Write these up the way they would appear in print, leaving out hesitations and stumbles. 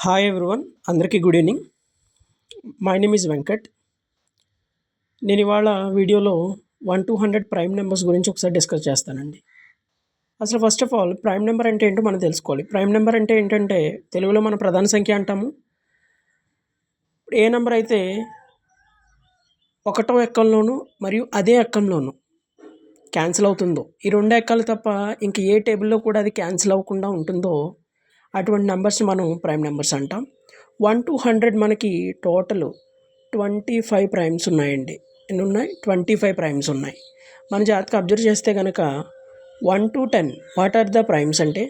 Hi everyone, అందరికీ good evening. My name is Venkat. నేను ఇవాళ వీడియోలో 1 to 100 ప్రైమ్ నెంబర్స్ గురించి ఒకసారి డిస్కస్ చేస్తానండి. అసలు first of all prime number అంటే ఏంటో మనం తెలుసుకోవాలి. ప్రైమ్ నెంబర్ అంటే ఏంటంటే తెలుగులో మన ప్రధాన సంఖ్య అంటాము. ఏ నెంబర్ అయితే ఒకటో ఎక్కంలోనూ మరియు అదే ఎక్కంలోనూ క్యాన్సిల్ అవుతుందో, ఈ రెండు ఎక్కాలు తప్ప ఇంక ఏ టేబుల్లో కూడా అది క్యాన్సిల్ అవ్వకుండా ఉంటుందో అటువంటి నెంబర్స్ని మనం ప్రైమ్ నెంబర్స్ అంటాం. 1 to 100 మనకి టోటల్ 25 ప్రైమ్స్ ఉన్నాయండి. ఎన్ని ఉన్నాయి? 25 ప్రైమ్స్ ఉన్నాయి. మన జాతక అబ్జర్వ్ చేస్తే కనుక 1 to 10 what are the primes అంటే,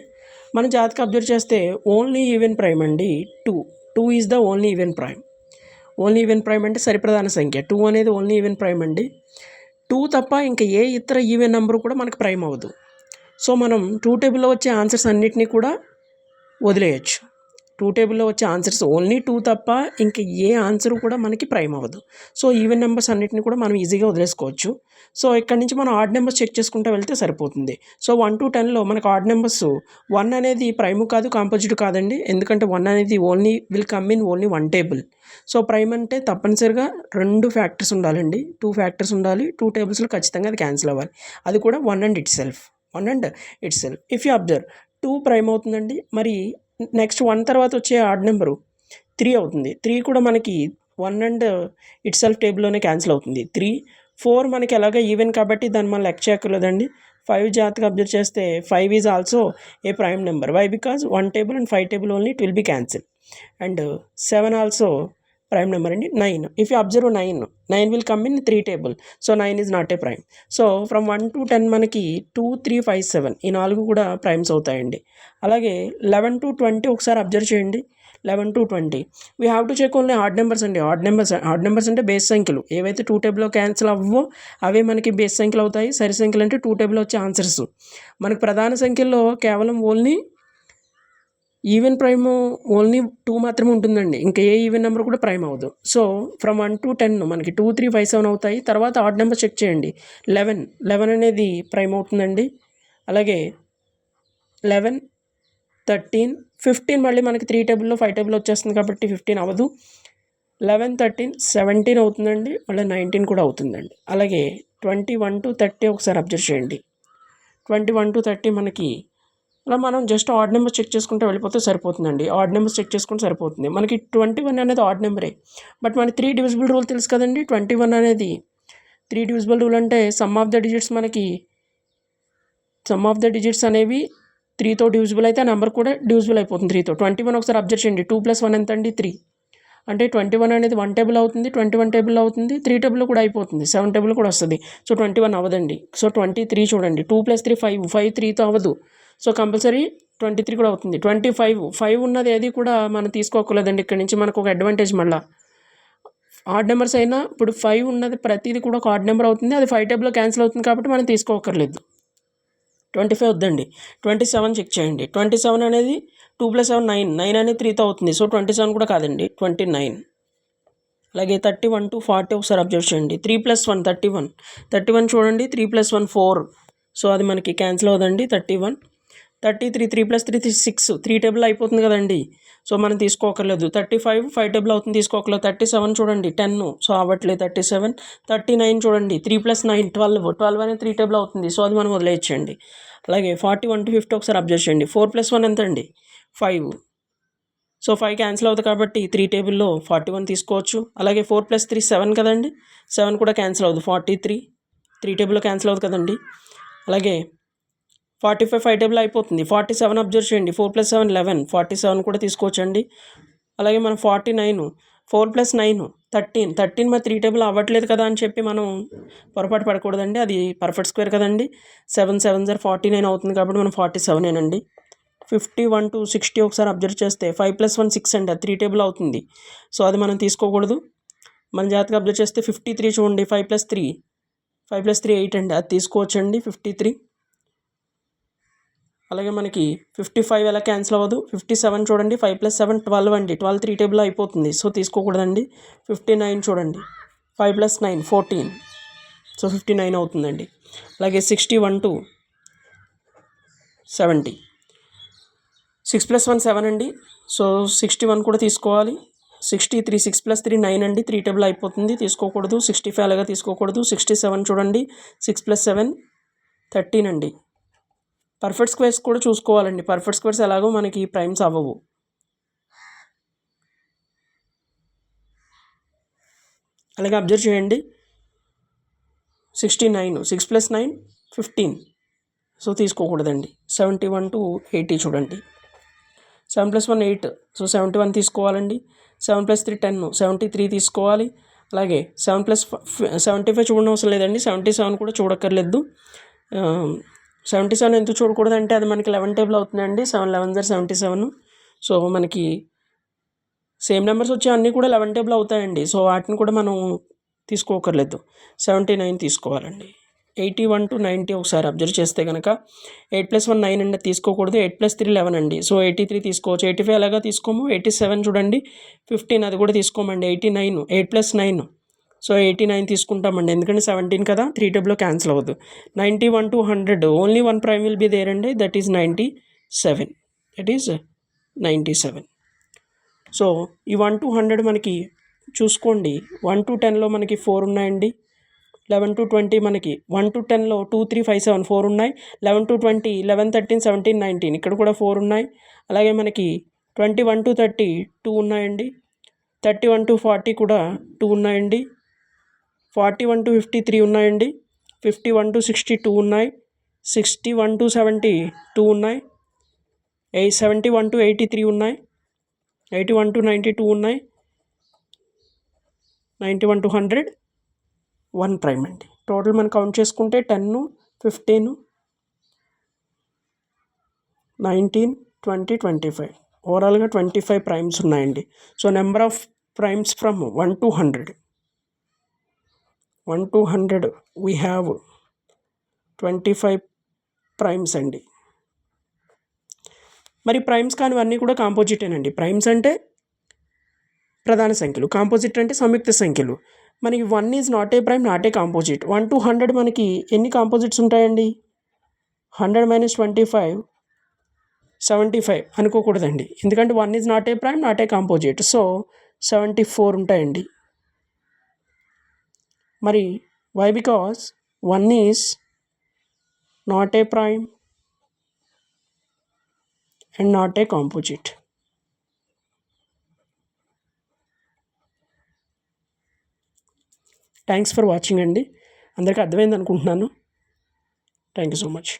మన జాతక అబ్జర్వ్ చేస్తే ఓన్లీ ఈవెన్ ప్రైమ్ అండి 2 is the only even prime. Only even prime అంటే సరిప్రధాన సంఖ్య. 2 అనేది ఓన్లీ ఈవెన్ ప్రైమ్ అండి. 2 తప్ప ఇంకా ఏ ఇతర ఈవెన్ నెంబర్ కూడా మనకు ప్రైమ్ అవ్వదు. సో మనం 2 టేబుల్లో వచ్చే ఆన్సర్స్ అన్నిటినీ కూడా వదిలేయచ్చు. 2 టేబుల్లో వచ్చే ఆన్సర్స్ ఓన్లీ 2 తప్ప ఇంక ఏ ఆన్సర్ కూడా మనకి ప్రైమ్ అవ్వదు. సో ఈవెన్ నెంబర్స్ అన్నిటిని కూడా మనం ఈజీగా వదిలేసుకోవచ్చు. సో ఇక్కడ నుంచి మనం ఆడ్ నెంబర్స్ చెక్ చేసుకుంటూ వెళ్తే సరిపోతుంది. సో 1 to 10లో మనకు ఆడ్ నెంబర్స్ 1 అనేది ప్రైమ్ కాదు, కాంపోజిట్ కాదండి. ఎందుకంటే 1 అనేది only will come in only 1 table. So prime అంటే తప్పనిసరిగా 2 ఫ్యాక్టర్స్ ఉండాలండి. 2 ఫ్యాక్టర్స్ ఉండాలి. 2 టేబుల్స్లో ఖచ్చితంగా అది క్యాన్సిల్ అవ్వాలి. అది కూడా 1 and itself. If you observe 2 prime అవుతుందండి. మరి నెక్స్ట్ 1 తర్వాత వచ్చే ఆడ్ నెంబరు 3 అవుతుంది. 3 కూడా మనకి 1 and itself టేబుల్లోనే క్యాన్సిల్ అవుతుంది. 3, 4 మనకి ఎలాగ ఈవెన్ కాబట్టి దాన్ని మనం లెక్క చేయక్కర్లేదండి. 5 జాతక అబ్జర్వ్ చేస్తే 5 is also a prime number. Why? Because 1 table and 5 table only it will be cancel. And 7 also prime number అండి. 9, if you observe 9 will come in 3 table. So 9 is not a prime. So from 1 to 10 మనకి 2, 3, 5, 7 ఈ 4 కూడా primes అవుతాయండి. అలాగే 11 to 20 ఒకసారి observe చేయండి. 11 to 20 we have to check only odd numbers అండి. Odd numbers అంటే బేస్ సంఖ్యలు. ఏవైతే 2 టేబుల్లో క్యాన్సిల్ అవ్వవో అవే మనకి బేస్ సంఖ్యలు అవుతాయి. సరి సంఖ్యలు అంటే 2 టేబుల్లో వచ్చే ఆన్సర్స్. మనకు ప్రధాన సంఖ్యల్లో కేవలం ఓన్లీ ఈవెన్ ప్రైమ్ ఓన్లీ 2 మాత్రమే ఉంటుందండి. ఇంకా ఏ ఈవెన్ నెంబర్ కూడా ప్రైమ్ అవ్వదు. సో ఫ్రమ్ 1 to 10 మనకి 2, 3, 5, 7 అవుతాయి. తర్వాత ఆడ్ నెంబర్ చెక్ చేయండి. 11 అనేది ప్రైమ్ అవుతుందండి. అలాగే 11, 13, 15 మళ్ళీ మనకి 3 టేబుల్లో 5 టేబుల్ వచ్చేస్తుంది కాబట్టి 15 అవ్వదు. 11, 13, 17 అవుతుందండి. మళ్ళీ 19 కూడా అవుతుందండి. అలాగే 21 to 30 ఒకసారి అబ్జర్వ్ చేయండి. 21 to 30 మనకి అలా మనం జస్ట్ ఆడ్ నెంబర్ చెక్ చేసుకుంటే వెళ్ళిపోతే సరిపోతుందండి. ఆడ్ నెంబర్స్ చెక్ చేసుకుంటే సరిపోతుంది. మనకి 21 అనేది ఆడ్ నెంబరే. బట్ మనకి 3 డివిజిబుల్ రూల్ తెలుసు కదండి. 21 అనేది 3 డివిజిబుల్ రూల్ అంటే సమ్ ఆఫ్ ద డిజిట్స్ అనేవి 3తో డివిజిబుల్ అయితే ఆ నెంబర్ కూడా డివిజిబుల్ అయిపోతుంది 3తో. 21 ఒకసారి అబ్జర్వ్ చేయండి. 2 + 1 ఎంత అండి? 3. అంటే 21 అనేది 1 టేబుల్ అవుతుంది, 21 టేబుల్ అవుతుంది, 3 టేబుల్లో కూడా అయిపోతుంది, 7 టేబుల్ కూడా వస్తుంది. సో 21 అవ్వదండి. సో 23 చూడండి. 2 + 3 5 3తో అవ్వదు. సో కంపల్సరీ 23 కూడా అవుతుంది. 25 ఉన్నది ఏది కూడా మనం తీసుకోకూడదండి. ఇక్కడ నుంచి మనకు ఒక అడ్వాంటేజ్ మళ్ళీ ఆడ్ నెంబర్స్ అయినా ఇప్పుడు 5 ఉన్నది ప్రతిదీ కూడా ఒక ఆడ్ నెంబర్ అవుతుంది. అది 5 టేబుల్లో క్యాన్సిల్ అవుతుంది కాబట్టి మనం తీసుకోకర్లేదు. 25 వద్దండి. 27 చెక్ చేయండి. 27 అనేది 2 + 7 9 అనేది 3తో అవుతుంది. సో 27 కూడా కాదండి, 29. అలాగే 31 to 40 ఒకసారి అబ్జర్వ్ చేయండి. 3 + 1 31 చూడండి. 3 + 1 4. సో అది మనకి క్యాన్సిల్ అవ్వదండి. 31, 33 3 + 3 6 3 టేబుల్ అయిపోతుంది కదండి. సో మనం తీసుకోకర్లేదు. 35 5 టేబుల్ అవుతుంది, తీసుకోకర్లేదు. 37 చూడండి 10. సో అవ్వట్లేదు. 37, 39 చూడండి. 3 + 9 12 అనేది 3 టేబుల్ అవుతుంది. సో అది మనం వదిలేయచ్చండి. అలాగే 41 to 50 ఒకసారి అబ్జర్వ్ చేయండి. 4 + 1 ఎంత అండి? 5. సో 5 క్యాన్సిల్ అవుతుంది కాబట్టి 3 టేబుల్లో 41 తీసుకోవచ్చు. అలాగే 4 + 3 7 కదండి. 7 కూడా క్యాన్సిల్ అవ్వదు. 43 3 టేబుల్లో క్యాన్సిల్ అవుతుంది కదండి. అలాగే 45 5 టేబుల్ అయిపోతుంది. 47 అబ్జర్వ్ చేయండి. 4 + 7 11 47 కూడా తీసుకోవచ్చండి. అలాగే మనం 49 4 + 9 13 మరి 3 టేబుల్ అవ్వట్లేదు కదా అని చెప్పి మనం పొరపాటు పడకూడదండి. అది పర్ఫెక్ట్ స్క్వేర్ కదండి. 7 7 49 అవుతుంది కాబట్టి మనం 47 51 to 60 ఒకసారి అబ్జర్వ్ చేస్తే 5 + 1 6 అండి. 3 టేబుల్ అవుతుంది. సో అది మనం తీసుకోకూడదు. మన జాతక అబ్జర్వ్ చేస్తే 53 చూడండి. 5 + 3 8 అండి. అది తీసుకోవచ్చండి 53. అలాగే మనకి 55 ఎలా క్యాన్సిల్ అవ్వదు. 57 చూడండి. 5 + 7 12 అండి. 12 3 టేబుల్ అయిపోతుంది. సో తీసుకోకూడదండి. 59 చూడండి. 5 + 9 14. సో 59 అవుతుందండి. అలాగే 61 to 70 6 + 1 7 అండి. సో 61 కూడా తీసుకోవాలి. 63 6 + 3 9 అండి. 3 టేబుల్ అయిపోతుంది, తీసుకోకూడదు. 65 అలాగా తీసుకోకూడదు. 67 చూడండి, 6 + 7 13 అండి. పర్ఫెక్ట్ స్క్వేర్స్ కూడా చూసుకోవాలండి. పర్ఫెక్ట్ స్క్వేర్స్ ఎలాగో మనకి ప్రైమ్స్ అవ్వవు. అలాగే అబ్జర్వ్ చేయండి. 69 6 + 9 15, సో తీసుకోకూడదండి. 71 to 80 చూడండి. 7 + 1 8, సో 71 తీసుకోవాలండి. 7 + 3 10, 73 తీసుకోవాలి. అలాగే 7 + 75 చూడడం అవసరం లేదండి. 77 కూడా చూడక్కర్లేదు. 77 ఎందుకు చూడకూడదంటే అది మనకి 11 టేబుల్ అవుతుందండి. 7 11 77. సో మనకి సేమ్ నెంబర్స్ వచ్చే అన్నీ కూడా 11 టేబుల్ అవుతాయండి. సో వాటిని కూడా మనం తీసుకోకర్లేదు. 79 తీసుకోవాలండి. 81 to 90 ఒకసారి అబ్జర్వ్ చేస్తే కనుక 8 + 1 9 అండి, తీసుకోకూడదు. 8 + 3 11 అండి. సో 83 తీసుకోవచ్చు. 85 అలాగా తీసుకోము. 87 చూడండి, 15 అది కూడా తీసుకోమండి. 89 8 + 9, సో 89 తీసుకుంటామండి. ఎందుకంటే 17 కదా, 3 టేబుల్లో క్యాన్సిల్ అవ్వదు. 91 to 100 only one prime will be there అండి, that is 97. That is 97. So ఈ 1 to 100 మనకి చూసుకోండి. 1 to 10లో మనకి 4 ఉన్నాయండి. 11 to 20 మనకి 1 to 10లో 2 3 5 7 4 ఉన్నాయి. 11 to 20 11 13 17 19 ఇక్కడ కూడా 4 ఉన్నాయి. అలాగే మనకి 21 to 30 2 ఉన్నాయండి. 31 to 40 కూడా 2 ఉన్నాయండి. 41 to 53 ఉన్నాయండి. 51 to 62 ఉన్నాయి. 61 to 70 2 ఉన్నాయి. 71 to 83 ఉన్నాయి. 81 to 92 ఉన్నాయి. 91 to 100 1 ప్రైమ్ అండి. టోటల్ మనం కౌంట్ చేసుకుంటే 10 15 19 20 25 ఓవరాల్గా 25 ప్రైమ్స్ ఉన్నాయండి. So number of primes from 1 to 100 we have 25 primes అండి. మరి ప్రైమ్స్ కానివన్నీ కూడా కాంపోజిటేనండి. ప్రైమ్స్ అంటే ప్రధాన సంఖ్యలు, కాంపోజిట్ అంటే సంయుక్త సంఖ్యలు. మనకి 1 is not a prime, not a composite. 1 to 100 మనకి ఎన్ని కాంపోజిట్స్ ఉంటాయండి? 100 - 25 75 అనుకోకూడదండి. ఎందుకంటే 1 is not a prime, not a composite. So 74 ఉంటాయండి. మరి why? Because 1 is not a prime and not a composite. Thanks for watching అండి. అందరికీ అర్థమైంది అనుకుంటున్నాను. Thank you so much.